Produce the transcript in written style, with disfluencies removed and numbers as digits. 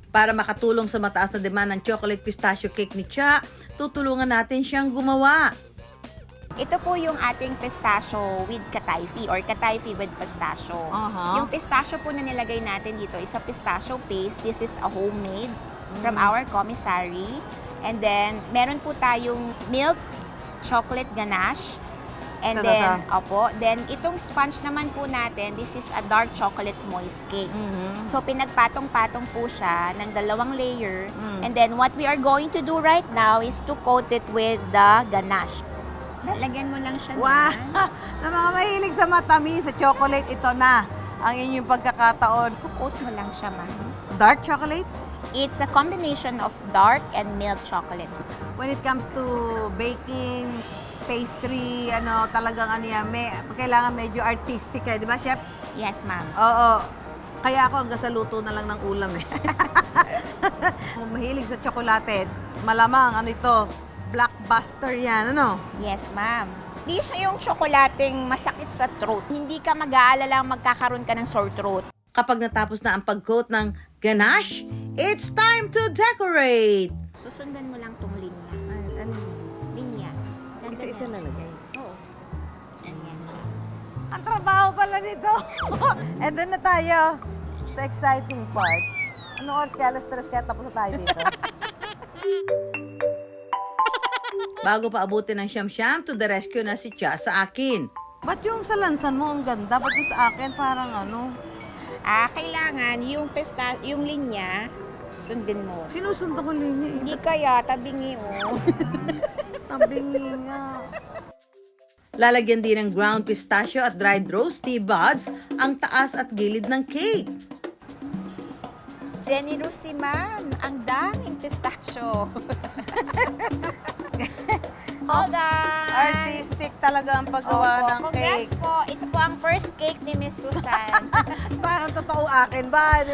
Para makatulong sa mataas na demand ng chocolate pistachio cake ni Cha, tutulungan natin siyang gumawa. Ito po yung ating pistachio with katayfi or katayfi with pistachio. Yung pistachio po na nilagay natin dito is a pistachio paste. This is a homemade from our commissary. And then, meron po tayong milk chocolate ganache. And then, then itong sponge naman po natin, this is a dark chocolate moist cake. So, pinagpatong-patong po siya ng 2 layer. And then, what we are going to do right now is to coat it with the ganache. Lalagyan mo lang siya Wow! na. Sa mga mahilig sa matamis, sa chocolate, ito na ang inyong pagkakataon. Coat mo lang siya, ma'am. Dark chocolate? It's a combination of dark and milk chocolate. When it comes to baking, pastry, talagang yan, kailangan medyo artistic di ba, chef? Yes, ma'am. Oo. Kaya ako hanggang sa luto na lang ng ulam Kung mahilig sa tsokolate, malamang ito, blockbuster yan, Yes, ma'am. Hindi siya yung tsokolating masakit sa throat. Hindi ka mag-aalala magkakaroon ka ng sore throat. Kapag natapos na ang pag-coat ng ganache, it's time to decorate! Susundan mo lang tong linya. Ano? Linya. Isa-isa lalagay. Oo. Ganyan siya. Ang trabaho pala nito. And then na tayo sa exciting part. Anong oras kaya alas 3 kaya tapos na tayo dito? Bago pa abutin ng siyam-siyam, to the rescue na si Cha sa akin. Ba't yung sa lansan mo ang ganda? Ba't yung sa akin parang Kailangan yung linya, sundin mo. Sinusundo ko linya Hindi kaya, tabingi Tabingi nga. Lalagyan din ng ground pistachio at dried rose tea buds ang taas at gilid ng cake. Generous si ma'am. Ang daming pistachio. Hold on. Artistic talaga ang paggawa ng cake. Congrats po. Ito po ang first cake ni Miss Susan. Parang totoo akin ba?